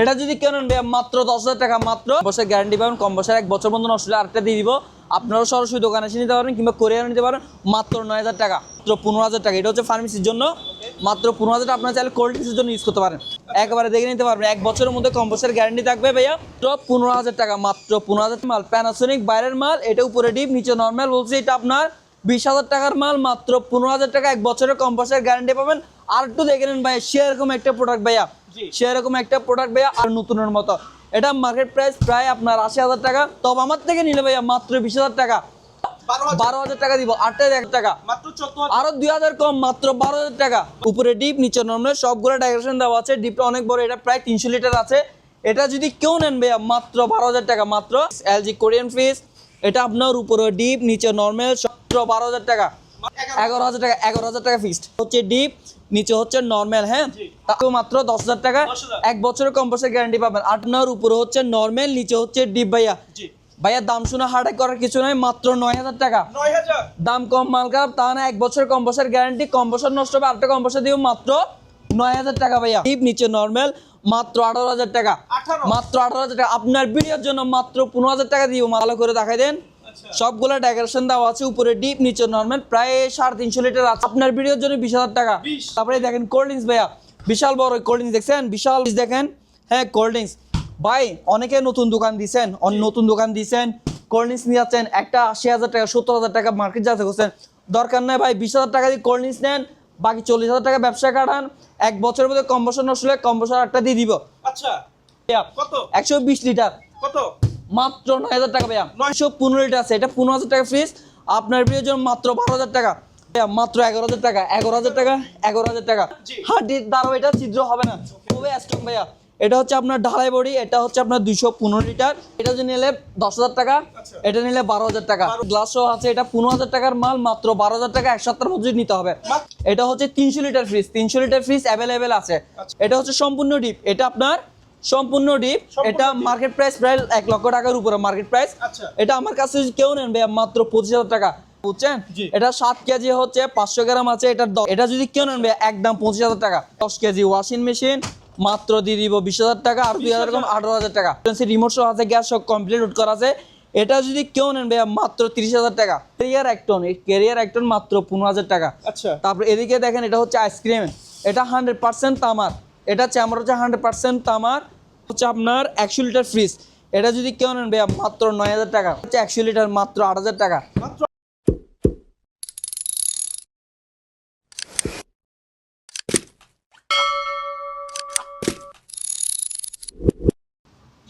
এটা যদি কেউ নেন ভাইয়া মাত্র 10,000 টাকা, মাত্র বছর গ্যারান্টি পাবেন, কম বছর 1 বছর পর্যন্ত নষ্ট হলে আরেকটা দিয়ে দিব। আপনারাও সরাসরি দোকানে এসে নিতে পারবেন কিংবা কোরিয়ার নিতে পারেন মাত্র 9,000 টাকা, মাত্র 15,000 টাকা। এটা হচ্ছে ফার্মেসির জন্য মাত্র 15,000 টাকা। আপনারা চাইলে কোল্ড ড্রিঙ্কসের জন্য ইউজ করতে পারেন, একবারে দেখে নিতে পারবেন। 1 বছরের মধ্যে কম বছর গ্যারান্টি থাকবে ভাইয়া, মাত্র 15,000 টাকা, মাত্র 15,000 মাল। প্যানাসোনিক বাইরের মাল, এটা উপরে ডিপ নিচে নর্মাল বলছে, এটা আপনার 20,000 টাকার মাল, মাত্র 15,000 টাকা। 1 বছরের কম বছর গ্যারান্টি পাবেন। আর একটু দেখে নেন ভাইয়া, সেরকম একটা প্রোডাক্ট ভাইয়া, সেরকম একটা প্রোডাক্ট ভাইয়া, আর নতুনের মতো। এটা মার্কেট প্রাইস প্রায় আপনার 80,000 টাকা, তবে আমার থেকে নিলে ভাইয়া মাত্র 20,000 টাকা, 12,000 টাকা দিব। 8,000 টাকা, আরো 2,000 কম, মাত্র 12,000 টাকা। উপরে ডিপ নিচে নর্মাল সবগুলো ডেকোরেশন দেওয়া আছে। ডিপটা অনেক বড়, এটা প্রায় 300 লিটার আছে। এটা যদি কেউ নেন ভাইয়া মাত্র 12,000 টাকা, মাত্র। এলজি কোরিয়ান ফ্রিজ, এটা আপনার উপরে ডিপ নিচে নর্মাল, মাত্র 12,000 টাকা, 11,000 টাকা, 11,000 টাকা ফিক্সড হচ্ছে ডিপ, নিচে হচ্ছে নর্মাল। হ্যাঁ, তাও মাত্র 10,000 টাকা। 1 বছরের কম বছর গ্যারান্টি পাবেন। আপনার উপরে হচ্ছে নর্মাল, নিচে হচ্ছে ডিপ ভাইয়া। ভাইয়া দাম শুনে হার্টে করার কিছু নয়, মাত্র 9,000 টাকা। দাম কম, মাল খারাপ তা না। 1 বছর কম বছর গ্যারান্টি, কম বছর নষ্ট হবে আরেকটা কম বছর দিব, মাত্র 9,000 টাকা ভাইয়া। ডিপ নিচে নর্মাল, মাত্র 18,000 টাকা, মাত্র 18,000 টাকা। আপনার ভিডিওর জন্য মাত্র 15,000 টাকা দিব। ভালো করে দেখাই দেন, সবগুলো ডেকোরেশন দেওয়া আছে। উপরে ডিপ নিচে নর্মাল, প্রায় 350 লিটার আছে। আপনার ভিডিওর জন্য 20,000 টাকা। তারপরে দেখেন কোল্ড ড্রিঙ্কস ভাইয়া, বিশাল বড় কোল্ড ড্রিঙ্কস দেখছেন, বিশাল দেখেন। হ্যাঁ, কোল্ড ড্রিঙ্কস ভাই অনেকে নতুন দোকান দিচ্ছেন, নতুন দোকান দিচ্ছেন, কোল্ড ড্রিঙ্কস নিয়ে যাচ্ছেন, একটা 80,000 টাকা 70,000 টাকা মার্কেট যাতে করছেন, দরকার নাই ভাই। 20,000 টাকা দিয়ে কোল্ড ড্রিঙ্কস নেন, বাকি 40,000 টাকা ব্যবসা কাটান। 1 বছরের মধ্যে কম বছর নষ্ট হলে কম বছর একটা দিয়ে দিব। আচ্ছা, কত? 120 লিটার, কত? মাত্র 9,000 টাকা ভাইয়া। 915 লিটার আছে, এটা 15,000 টাকা ফ্রিজ। আপনার বিয়ের জন্য মাত্র 12,000 টাকা, মাত্র 11,000 টাকা, 11,000 টাকা, 11,000 টাকা। হার্ডির দ্বারা এটা ছিদ্র হবে না, খুবই স্ট্রং ভাইয়া। এটা হচ্ছে আপনার ঢালাই বডি, এটা হচ্ছে আপনার 215 লিটার। এটা যদি নিলে 10,000 টাকা, এটা নিলে 12,000 টাকা। গ্লাসও আছে, এটা 15,000 টাকার মাল, মাত্র 12,000 টাকা। 1 সপ্তাহের মধ্যে নিতে হবে। এটা হচ্ছে 300 litre fridge, 300 litre fridge available আছে। এটা হচ্ছে সম্পূর্ণ ডিপ, এটা আপনার সম্পূর্ণ ডিপ। এটা মার্কেট প্রাইস প্রায় 1 লক্ষ টাকার উপরে মার্কেট প্রাইস। এটা আমার কাছে যদি কেউ নেন ভাইয়া মাত্র 25,000 টাকা, বুঝছেন? এটা 7 কেজি হচ্ছে, 500 গ্রাম আছে। এটা যদি কেউ নেন ভাইয়া একদম 25,000 টাকা। 10 কেজি ওয়াশিং মেশিন মাত্র দিয়ে দিব 20,000 টাকা, আর 2,000 কম 18,000 টাকা। রিমোট সহ আছে, গ্যাস সব কমপ্লিট লোড করা আছে। এটা যদি কেউ নেন ভাইয়া মাত্র 30,000 টাকা। ক্যারিয়ার এক টন মাত্র 15,000 টাকা। তারপর এদিকে দেখেন, এটা হচ্ছে আইসক্রিম, এটা 100% তামার। এটা চামড়া হচ্ছে 100% তামার, হচ্ছে আপনার 100 লিটার ফ্রিজ। এটা যদি কেউ নেন ভাইয়া মাত্র 9,000 টাকা, হচ্ছে 100 লিটার মাত্র 8,000 টাকা।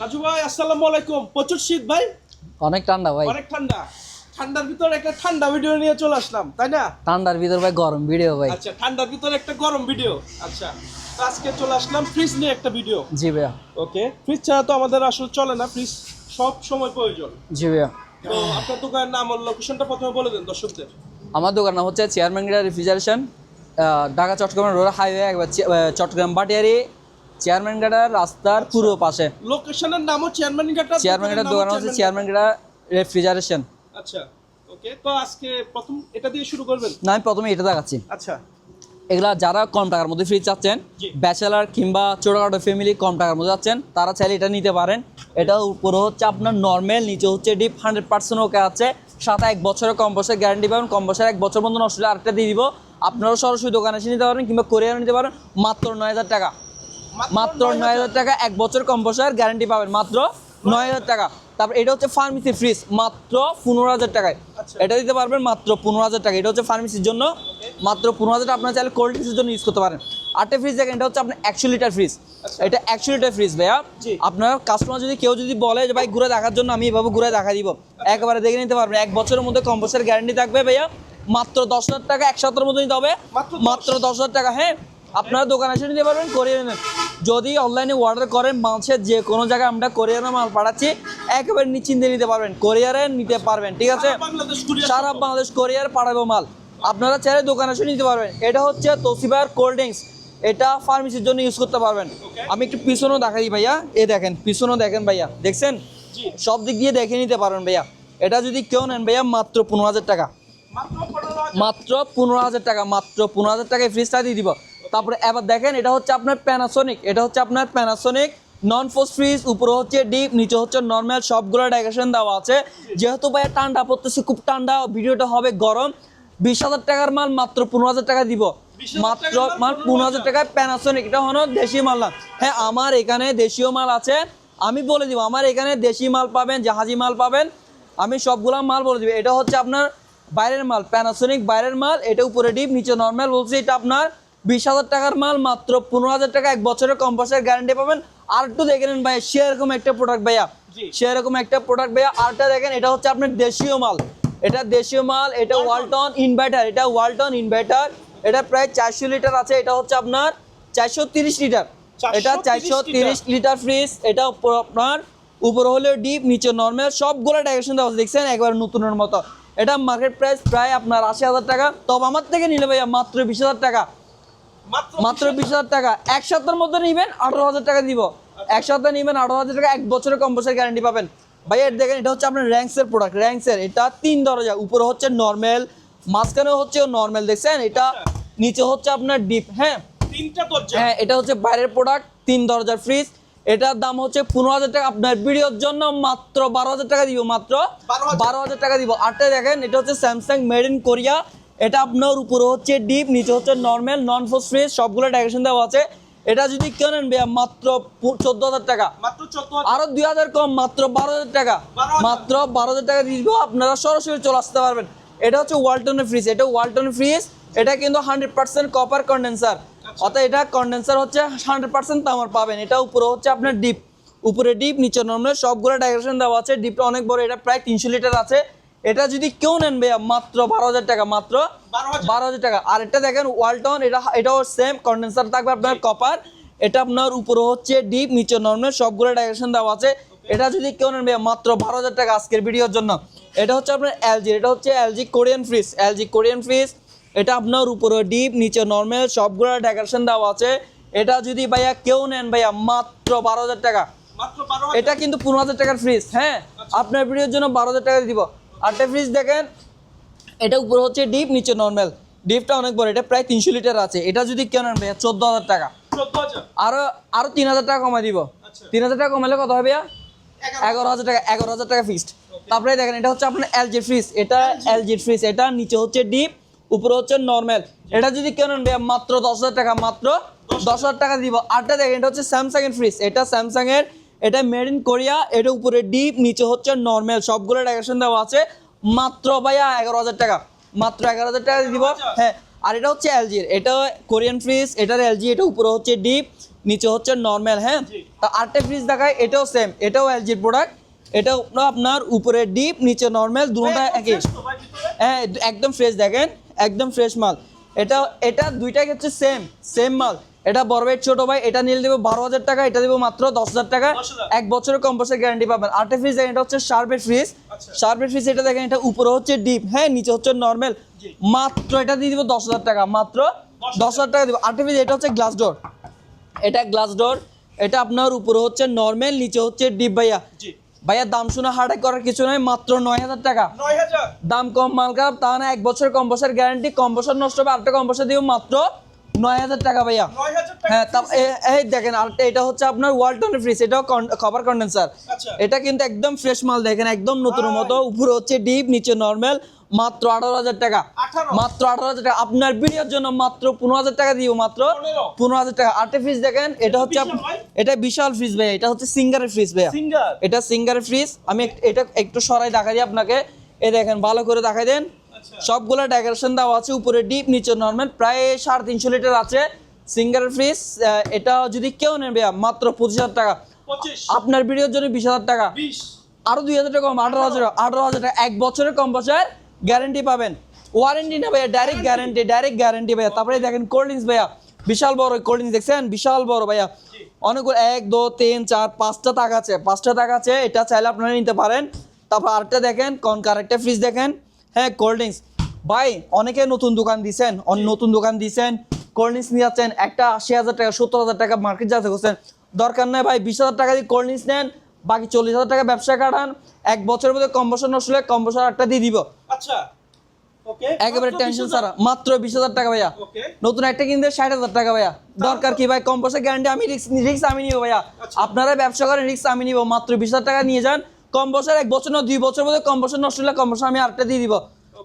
রাজু ভাই আসসালামু আলাইকুম। প্রচুর শীত ভাই, অনেক ঠান্ডা ভাই, অনেক ঠান্ডা। ঠান্ডার ভিতর একটা ঠান্ডা ভিডিও নিয়ে চলে আসলাম, তাই না? ঠান্ডার ভিতর ভাই গরম ভিডিও ভাই। আচ্ছা, ঠান্ডার ভিতর একটা গরম ভিডিও। আচ্ছা, তো আজকে চলে আসলাম ফ্রিজ নিয়ে একটা ভিডিও। জি ভাইয়া। ওকে, ফ্রিজ ছাড়া তো আমাদের আসলে চলে না, ফ্রিজ সব সময় প্রয়োজন। জি ভাইয়া। তো আপনার দোকানের নাম আর লোকেশনটা প্রথমে বলে দেন দর্শকদের। আমার দোকান নাম হচ্ছে chairman gate refrigeration, Dhaka Chittagong road highway, একবার চট্টগ্রাম বাটিয়ারি চেয়ারম্যান গেটের রাস্তার পূর্ব পাশে। লোকেশনের নামও চেয়ারম্যান গেট, চেয়ারম্যান গেটের দোকান হচ্ছে চেয়ারম্যান গেট রেফ্রিজারেশন। আচ্ছা, ওকে। তো আজকে প্রথম এটা দিয়ে শুরু করবেন? না, আমি প্রথমে এটা দেখাচ্ছি। আচ্ছা, এগুলা যারা কম টাকার মধ্যে ফ্রিজ চাচ্ছেন, ব্যাচেলার কিংবা ছোটখাটো ফ্যামিলি কম টাকার মধ্যে যাচ্ছেন, তারা চাইলে এটা নিতে পারেন। এটা উপরে হচ্ছে আপনার নর্মাল, নিচে হচ্ছে ডিপ, 100% ওকে আছে। সাথে 1 বছরের কম বছর গ্যারান্টি পাবেন, কম বছর 1 বছর পর্যন্ত নষ্ট হলে আরেকটা দিয়ে দিব। আপনারাও সরাসরি দোকানে এসে নিতে পারেন কিংবা কোরিয়ার নিতে পারেন, মাত্র 9,000 টাকা, মাত্র 9,000 টাকা। 1 বছর কম বছর গ্যারান্টি পাবেন, মাত্র 9,000 টাকা। তারপর এটা হচ্ছে ফার্মেসি ফ্রিজ, মাত্র 15,000 টাকায় এটা দিতে পারবেন, মাত্র 15,000 টাকা। এটা হচ্ছে ফার্মেসির জন্য মাত্র 15,000 টাকা। আপনার চাইলে কোল্ড ড্রিঙ্কসের জন্য ইউজ করতে পারেন। আরেকটা ফ্রিজ দেখেন, এটা হচ্ছে আপনার 100 লিটার ফ্রিজ। এটা 100 লিটার ফ্রিজ ভাইয়া। আপনার কাস্টমার যদি কেউ যদি বলে যে ভাই ঘুরে দেখার জন্য, আমি এভাবে ঘুরে দেখা দিব, একবারে দেখে নিতে পারবেন। 1 বছরের মধ্যে কম বছর গ্যারান্টি থাকবে ভাইয়া, মাত্র 10,000 টাকা। 1 সপ্তাহের মধ্যে নিতে হবে, মাত্র 10,000 টাকা। হ্যাঁ, আপনারা দোকানে এসে নিতে পারবেন, কোরিয়ার নেন। যদি অনলাইনে অর্ডার করেন, বাংলাদেশের যে কোনো জায়গায় আমরা কোরিয়ারে মাল পাঠাচ্ছি, একেবারে নিশ্চিন্তে নিতে পারবেন, কোরিয়ারে নিতে পারবেন, ঠিক আছে? সারা বাংলাদেশ কোরিয়ার পাঠাবো মাল, আপনারা চাইলে দোকানে এসে নিতে পারবেন। এটা হচ্ছে তোশিবার কোল্ড ড্রিঙ্কস, এটা ফার্মেসির জন্য ইউজ করতে পারবেন। আমি একটু পিছনেও দেখাই ভাইয়া, এ দেখেন পিছনেও দেখেন ভাইয়া, দেখছেন? সব দিক দিয়ে দেখে নিতে পারবেন ভাইয়া। এটা যদি কেউ নেন ভাইয়া মাত্র 15,000 টাকা, মাত্র 15,000 টাকা, মাত্র 15,000 টাকায় ফ্রিজটা দিয়ে দিব। তারপরে এবার দেখেন এটা হচ্ছে আপনার প্যানাসোনিক নন ফোর্স ফ্রিজ, উপরে হচ্ছে ডিপ, নিচে হচ্ছে নর্মাল, সবগুলো ডাইরেকশন দেওয়া আছে। যেহেতু ভাই ঠান্ডা পড়তেছে, খুব ঠান্ডা, ভিডিওটা হবে গরম। 20,000 টাকার মাল মাত্র 15,000 টাকা দিব, মাত্র মাল 15,000 টাকায় প্যানাসোনিক। এটা হলো দেশি মাল না। হ্যাঁ, আমার এখানে দেশীয় মাল আছে, আমি বলে দিব আমার এখানে দেশি মাল পাবেন, জাহাজি মাল পাবেন, আমি সবগুলা মাল বলে দিব। এটা হচ্ছে আপনার বাইরের মাল, প্যানাসোনিক বাইরের মাল, এটা উপরে ডিপ নিচে নর্মাল। বলছি এটা আপনার 20,000 টাকার মাল মাত্র 15,000 টাকা, 1 বছরের কম্পাসের গ্যারান্টি পাবেন। আর একটু দেখে নেন ভাই, সেরকম একটা প্রোডাক্ট ভাইয়া, সেরকম একটা প্রোডাক্ট ভাইয়া। আরটা দেখেন, এটা হচ্ছে আপনার দেশীয় মাল, এটা দেশীয় মাল, এটা ওয়ালটন ইনভার্টার, এটা ওয়ালটন ইনভার্টার, এটা প্রায় 400 লিটার আছে, এটা হচ্ছে আপনার 430 লিটার, এটা 430 লিটার ফ্রিজ। এটা আপনার উপরে হলো ডিপ নিচে নর্মাল, সবগুলো ডাইরেকশন দেওয়া আছে, দেখছেন একবার নতুনের মতো। এটা মার্কেট প্রাইস প্রায় আপনার 80,000 টাকা, তবে আমার থেকে নিলে ভাইয়া মাত্র 20,000 টাকা, মাত্র 20,000 টাকা। এক সপ্তাহের মধ্যে নিবেন 18,000 টাকা দিব, এক সপ্তাহে নিবেন 18,000 টাকা, 1 বছরের কম্পাসের গ্যারান্টি পাবেন ভাই। এর দেখেন এটা হচ্ছে আপনার র্যাঙ্কসের প্রোডাক্ট, র্যাঙ্কসের, এটা 3 দরজা, উপরে হচ্ছে নর্মাল, মাঝখানে হচ্ছে নর্মাল, দেখছেন এটা নিচে হচ্ছে আপনার ডিপ। হ্যাঁ, 3টা দরজা, হ্যাঁ, এটা হচ্ছে বাইরের প্রোডাক্ট, 3 দরজার ফ্রিজ। এটার দাম হচ্ছে 15,000 টাকা, আপনার ভিডিওর জন্য মাত্র 12,000 টাকা দিব, মাত্র 12,000 টাকা দিব। আরটা দেখেন, এটা হচ্ছে স্যামসাং মেড ইন কোরিয়া, এটা আপনার উপরে হচ্ছে ডিপ নিচে হচ্ছে নর্মাল, নন ফোর্স ফ্রিজ, সবগুলো ডাইরেকশন দেওয়া আছে। এটা যদি কেনেন ভাইয়া মাত্র 14,000 টাকা, মাত্র 14,000, আরো 2,000 কম, মাত্র 12,000 টাকা, মাত্র 12,000 টাকা দিয়ে দিব। আপনারা সরাসরি চলে আসতে পারবেন। এটা হচ্ছে ওয়ালটনের ফ্রিজ, এটা ওয়ালটনের ফ্রিজ, এটা কিন্তু 100% কপার কন্ডেন্সার, অর্থাৎ এটা কন্ডেন্সার হচ্ছে 100% তামার পাবেন। এটা উপরে হচ্ছে আপনার ডিপ, উপরে ডিপ নিচে নর্মাল, সবগুলো ডাইরেকশন দেওয়া আছে। ডিপটা অনেক বড়, এটা প্রায় 300 লিটার আছে। এটা যদি কেউ নেন ভাইয়া মাত্র 12,000 টাকা, মাত্র 12,000 টাকা। আর এটা দেখেন ওয়ালটন, এটাও সেম কন্ডেন্সার থাকবে আপনার কপার, এটা আপনার উপরে হচ্ছে ডিপ নিচে নর্মাল, সবগুলো ডাইরেকশন দেওয়া আছে। এটা যদি কেউ নেন ভাইয়া মাত্র 12,000 টাকা আজকের ভিডিওর জন্য। এটা হচ্ছে আপনার এলজি, এটা হচ্ছে LG Korean fridge, LG Korean fridge, এটা আপনার উপরে ডিপ নিচে নর্মাল, সবগুলো ডেকোরেশন দেওয়া আছে। এটা যদি ভাইয়া কেউ নেন ভাইয়া মাত্র 12,000 টাকা, মাত্র 12,000, এটা কিন্তু 15,000 টাকার ফ্রিজ। হ্যাঁ, আপনার ভিডিওর জন্য 12,000 টাকা দিব। আরটা ফ্রিজ দেখেন, এটা উপরে হচ্ছে ডিপ নিচে নর্মাল, ডিপটা অনেক বড়, এটা প্রায় 300 লিটার আছে। এটা যদি কেউ নেন ভাইয়া 14,000 টাকা, 14,000, আরো 3,000 টাকা কমাই দিব। 3,000 টাকা কমালে কত হবে ভাইয়া? 11,000 টাকা, 11,000 টাকা ফিক্সড। তারপরে দেখেন এটা হচ্ছে আপনার এলজি ফ্রিজ, এটা এলজি ফ্রিজ, এটা নিচে হচ্ছে ডিপ উপরে হচ্ছে নর্মাল। এটা যদি কেন ভাইয়া মাত্র 10,000 টাকা, মাত্র 10,000 টাকা দিব। আরটা দেখেন এটা হচ্ছে স্যামসাং এর ফ্রিজ, এটা স্যামসাং এর, এটা মেড ইন কোরিয়া, এটা উপরে ডিপ নিচে হচ্ছে নর্মাল, সবগুলো ডাইরেকশন দেওয়া আছে। মাত্র ভাইয়া 11,000 টাকা, মাত্র 11,000 টাকা দিব। হ্যাঁ, আর এটা হচ্ছে এলজির, এটা কোরিয়ান ফ্রিজ, এটার এলজি, এটা উপরে হচ্ছে ডিপ নিচে হচ্ছে নর্মাল। হ্যাঁ, তা আরটা ফ্রিজ দেখায়, এটাও সেম, এটাও এলজির প্রোডাক্ট, এটা আপনার উপরে ডিপ নিচে নর্মাল, দুটোটা একই। হ্যাঁ, একদম ফ্রেশ, দেখেন একদম ফ্রেশ মাল। এটা দুইটাই হচ্ছে সেম মাল। এটা বড় ভাই ছোট ভাই, এটা নিলে দেবো 12,000 টাকা, এটা দেবো মাত্র 10,000 টাকা, 1 বছরের কম্পাসের গ্যারান্টি পাবেন। আরটা ফ্রিজ দেখেন, এটা হচ্ছে শার্পের ফ্রিজ, শার্পের ফ্রিজ, এটা দেখেন এটা উপরে হচ্ছে ডিপ, হ্যাঁ নিচে হচ্ছে নর্মাল, মাত্র এটা দিয়ে দিব 10,000 টাকা, মাত্র 10,000 টাকা দিব। আরটা ফ্রিজ, এটা হচ্ছে গ্লাস ডোর, এটা গ্লাস ডোর, এটা আপনার উপরে হচ্ছে নর্মাল নিচে হচ্ছে ডিপ। ভাইয়া দাম শুনে হার্ট অ্যাটাক করার কিছু নয়, মাত্র 9,000 টাকা, 9,000, দাম কম, মাল খারাপ তা না, 1 বছর কম্পাসের গ্যারান্টি, কম্পাসর নষ্ট হবে আরেকটা কম্পাসর দিব মাত্র 9,000 টাকা ভাইয়া। 9,000 টাকা, হ্যাঁ, এই দেখেন আরেকটা, এটা হচ্ছে আপনার ওয়ালটনের ফ্রিজ, এটাও কভার কন্ডেন্সার, আচ্ছা, এটা কিন্তু একদম ফ্রেশ মাল, দেখেন একদম নতুনের মতো, উপরে হচ্ছে ডিপ নিচে নর্মাল, মাত্র 18,000 টাকা, 18, মাত্র 18,000 টাকা। আপনার ভিডিওর জন্য মাত্র 15,000 টাকা দিব, মাত্র 15,000 টাকা। আরেকটা ফ্রিজ দেখেন, এটা হচ্ছে এটা বিশাল ফ্রিজ ভাইয়া, এটা হচ্ছে সিঙ্গারের ফ্রিজ ভাইয়া, সিঙ্গার, এটা সিঙ্গারের ফ্রিজ। আমি এটা একটু সরাই দেখা দিই আপনাকে, এই দেখেন ভালো করে দেখাই দেন, সবগুলো ডেকোরেশন দেওয়া আছে, উপরে ডিপ নিচে নর্মাল, প্রায় 350 লিটার আছে সিঙ্গারের ফ্রিজ। এটা যদি কেউ নেবে মাত্র 25,000 টাকা, 25, আপনার ভিডিওর জন্য 20,000 টাকা, 20, আরো 2,000 টাকা কম, 18,000 টাকা, 1 বছরের কম্পাসের গ্যারান্টি পাবেন, ওয়ারেন্টি না ভাইয়া, ডাইরেক্ট গ্যারান্টি ভাইয়া। তারপরে দেখেন কোল্ড ড্রিঙ্কস ভাইয়া, বিশাল বড় কোল্ড ড্রিঙ্কস, দেখছেন বিশাল বড় ভাইয়া, অনেকগুলো 1 2 3 4 5টা তাক আছে, 5টা তাক আছে, এটা চাইলে আপনারা নিতে পারেন। তারপর আরেকটা দেখেন আরেকটা ফ্রিজ দেখেন, হ্যাঁ কোল্ড ড্রিঙ্কস ভাই, অনেকে নতুন দোকান দিছেন, কোল্ড ড্রিঙ্কস নিয়ে যাচ্ছেন, একটা 80,000 টাকা 70,000 টাকা মার্কেট যাতে করছেন, দরকার নাই ভাই, 20,000 টাকা দিয়ে কোল্ড ড্রিঙ্কস নেন, বাকি 40,000 টাকা ব্যবসা কাটান, 1 বছরের মধ্যে কম্বাসন নষ্ট হলে কম্বাসন একটা দিয়ে দিব। আচ্ছা, ওকে একেবারে টেনশন ছাড়া মাত্র 20,000 টাকা ভাইয়া। ওকে নতুন একটা কিনতে 60,000 টাকা ভাইয়া। দরকার কি ভাই, কম পয়সা গ্যারান্টি, আমি রিস্ক আমি নিব ভাইয়া। আপনারা ব্যবসা করেন, রিস্ক আমি নিব। মাত্র 20,000 টাকা নিয়ে যান। কম বছর 1 বছর না 2 বছর মধ্যে কম বছর নষ্ট হলে কম বছর আমি আরেকটা দিয়ে দিব।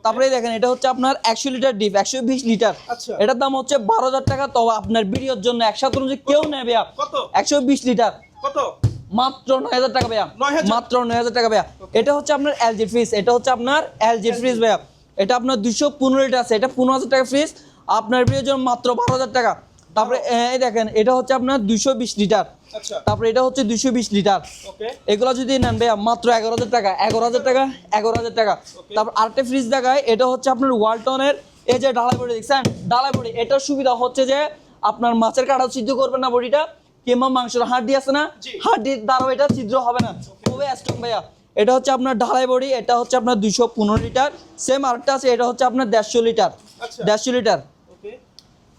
তারপরে দেখেন এটা হচ্ছে আপনার 100 লিটার ডিপ, 120 লিটার। আচ্ছা। এটার দাম হচ্ছে 12,000 টাকা। তবে আপনার ভিডিওর জন্য একসাথে যদি কেউ নেয় ভাইয়া, কত 120 লিটার কত মাত্র 9,000 টাকা ভাইয়া। 9,000 মাত্র 9,000 টাকা ভাইয়া। এটা হচ্ছে আপনার এলজি ফ্রিজ, এটা হচ্ছে আপনার এলজি ফ্রিজ ভাইয়া। এটা আপনার 215 লিটার আছে, এটা 15,000 টাকা ফ্রিজ। আপনার ভিডিওর জন্য মাত্র 12,000 টাকা। তারপরে এই দেখেন এটা হচ্ছে আপনার 220 লিটার। আচ্ছা তারপরে এটা হচ্ছে 220 লিটার। ওকে এগুলো যদি নেন ভাইয়া মাত্র 11,000 টাকা, 11,000 টাকা, 11,000 টাকা। তারপর আরেকটা ফ্রিজ দেখায়, এটা হচ্ছে আপনার ওয়ালটনের এই যে ঢালাই বডি দেখছেন, ঢালাই বডি। এটার সুবিধা হচ্ছে যে আপনার মাছের কাটা ছিদ্র করবে না বডিটা, কিংবা মাংসের হাড্ডি আছে না, জি। হাড্ডির দ্বারা এটা ছিদ্র হবে না, খুবই স্ট্রং ভাইয়া। এটা হচ্ছে আপনার ঢালাই বডি, এটা হচ্ছে আপনার 215 লিটার। সেম আরেকটা আছে, এটা হচ্ছে আপনার 150 লিটার, আচ্ছা 150 লিটার। ওকে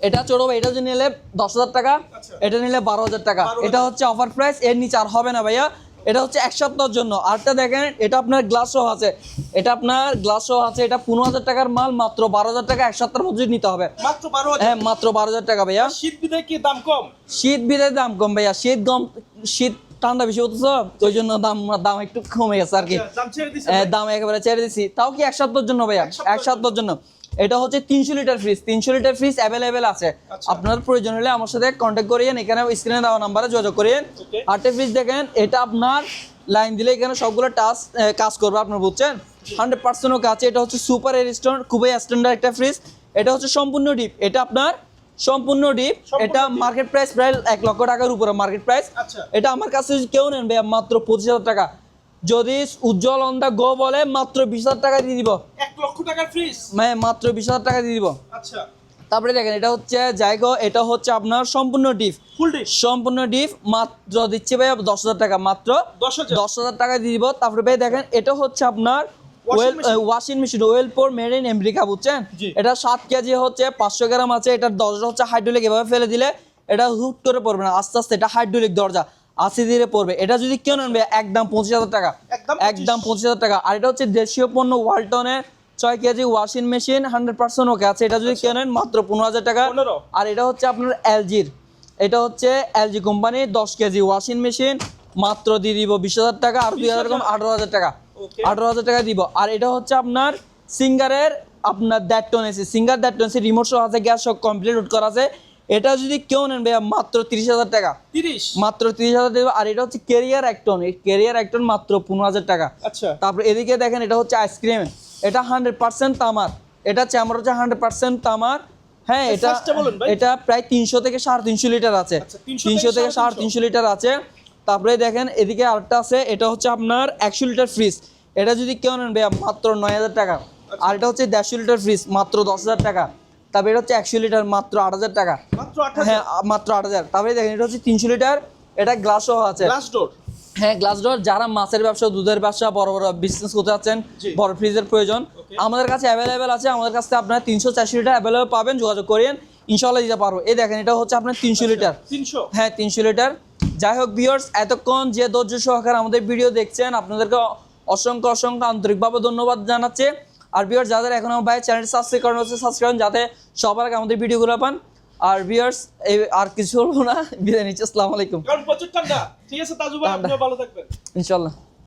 এটা ছোট ভাই, এটা যদি নিলে 10,000 টাকা, আচ্ছা। এটা নিলে 12,000 টাকা। 12,000 এটা হচ্ছে অফার প্রাইস, এর নিচে আর হবে না ভাইয়া। এটা হচ্ছে 1 সপ্তাহের জন্য। আরটা দেখেন, এটা আপনার গ্লাস সহ আছে, এটা আপনার গ্লাস সহ আছে। এটা 15,000 টাকার মাল, মাত্র 12,000 টাকা 1 সপ্তাহের মধ্যে নিতে হবে। মাত্র 12,000 হ্যাঁ, মাত্র 12,000 টাকা ভাইয়া। শীত বিদায় কি দাম কম শীত বিদায় দাম কম ভাইয়া, শীত ঠান্ডা বেশি হতেছে, ওই জন্য দাম একটু কমে গেছে আর কি। দাম ছেড়ে দিছে দাম একেবারে ছেড়ে দিছি, তাও কি 1 সপ্তাহের জন্য ভাইয়া, 1 সপ্তাহের জন্য। এটা হচ্ছে 300 litre fridge, 300 litre fridge available আছে। আচ্ছা। আপনার প্রয়োজন হলে আমার সাথে কন্ট্যাক্ট করিয়েন, এখানে স্ক্রিনে দেওয়া নাম্বারে যোগাযোগ করিয়েন। Okay. আরেকটা ফ্রিজ দেখেন, এটা আপনার লাইন দিলে এখানে সবগুলো কাজ করবে, আপনার বুঝছেন 100% কাজ। এটা হচ্ছে সুপার এরিস্টন, খুবই স্ট্যান্ডার্ড একটা ফ্রিজ। এটা হচ্ছে সম্পূর্ণ ডিপ, এটা আপনার সম্পূর্ণ ডিপ। এটা মার্কেট প্রাইস প্রায় 1 লক্ষ টাকার উপরে মার্কেট প্রাইস। আচ্ছা এটা আমার কাছে যদি কেউ নেন ভাইয়া মাত্র 25,000 টাকা। যদি উজ্জ্বল অন দা গো বলে মাত্র 20,000 টাকা দিয়ে দিব, 1 লক্ষ টাকার ফ্রিজ মাত্র 20,000 টাকা দিয়ে দিব। আচ্ছা তারপরে দেখেন এটা হচ্ছে জায়গা, এটা হচ্ছে আপনার সম্পূর্ণ ডিপ, ফুল ডিশ সম্পূর্ণ ডিপ মাত্র দিচ্ছে ভাইয়া 10,000 টাকা, মাত্র 10,000 10,000 টাকা দিয়ে দিব। তারপরে ভাই দেখেন এটা হচ্ছে আপনার washing machine, well for made in America, বুঝছেন। জি। এটা 7 কেজি হচ্ছে, 500 গ্রাম আছে। এটার দরজা হচ্ছে হাইড্রোলিক, এভাবে ফেলে দিলে এটা হুট করে পড়বে না, আস্তে আস্তে এটা হাইড্রোলিক দরজা, আস্তে ধীরে পড়বে। এটা যদি কেউ নেন ভাইয়া একদম 25,000 টাকা, একদম 25,000 টাকা। আর এটা হচ্ছে দেশীয় পণ্য ওয়ালটনের 6 কেজি ওয়াশিং মেশিন, 100% ওকে আছে। এটা যদি কেউ নেন মাত্র 15,000 টাকা। 15 আর এটা হচ্ছে আপনার এলজির, এটা হচ্ছে LG company 10 KG washing machine, মাত্র দিয়ে দিব 20,000 টাকা। আর 2,000 কম 18,000 টাকা, ওকে 18,000 টাকা দিব। আর এটা হচ্ছে আপনার সিঙ্গারের আপনার 1.5 ton AC, Singer 1.5 ton AC, remote সহ আছে, গ্যাস সহ কমপ্লিট রুট করা আছে। এটা যদি কেউ নেন ভাইয়া মাত্র 30,000 টাকা, 30 মাত্র 30,000 দেব। আর এটা হচ্ছে ক্যারিয়ার 1 টন, এই ক্যারিয়ার 1 টন মাত্র 15,000 টাকা। আচ্ছা তারপর এদিকে দেখেন এটা হচ্ছে আইসক্রিম, এটা 100% তামার, এটা চেম্বার হচ্ছে 100% তামার। হ্যাঁ, এটা Size টা বলুন ভাই। এটা প্রায় 300 থেকে 350 লিটার আছে, আচ্ছা, 300 300 থেকে থেকে 350 লিটার আছে। তারপরে দেখেন এদিকে আরেকটা আছে, এটা হচ্ছে আপনার 100 লিটার ফ্রিজ। এটা যদি কেউ নেন ভাইয়া মাত্র 9,000 টাকা। আর এটা হচ্ছে 150 লিটার ফ্রিজ, মাত্র 10,000 টাকা। তারপরে এটা হচ্ছে 100 লিটার, মাত্র 8,000 টাকা। মাত্র 8,000 হ্যাঁ, মাত্র 8,000। তারপরে দেখেন এটা হচ্ছে 300 লিটার, এটা গ্লাস সহ আছে। গ্লাস ডোর হ্যাঁ, গ্লাস ডোর। যারা মাছের ব্যবসা, দুধের ব্যবসা, বড় বড় বিজনেস করতে যাচ্ছেন, জি। বড় ফ্রিজের প্রয়োজন, Okay. আমাদের কাছে অ্যাভেলেবেল আছে। আমাদের কাছে আপনার 340 লিটার অ্যাভেলেবেল পাবেন, যোগাযোগ করেন, ইনশাআল্লাহ দিতে পারবো। এই দেখেন এটা হচ্ছে আপনার 300 লিটার। 300 হ্যাঁ, 300 লিটার। যাই হোক ভিউয়ার্স, এতক্ষণ যে ধৈর্য সহকারে আমাদের ভিডিও দেখছেন, আপনাদেরকে অসংখ্য আন্তরিকভাবে ধন্যবাদ জানাচ্ছি। আর ভিউয়ার্স, যাদের এখন আমার ভাই চ্যানেল সাবস্ক্রাইব করেন হচ্ছে, সাবস্ক্রাইব করুন, যাতে সবার আগে আমাদের ভিডিওগুলো পান। আর ভিউয়ার্স, আর কিছু বলবো না, বিদায় নিচ্ছি। আসসালামু আলাইকুম, কারণ প্রচুর ঠান্ডা। ঠিক আছে তাজু ভাই, আপনিও ভালো থাকবেন। ইনশাআল্লাহ।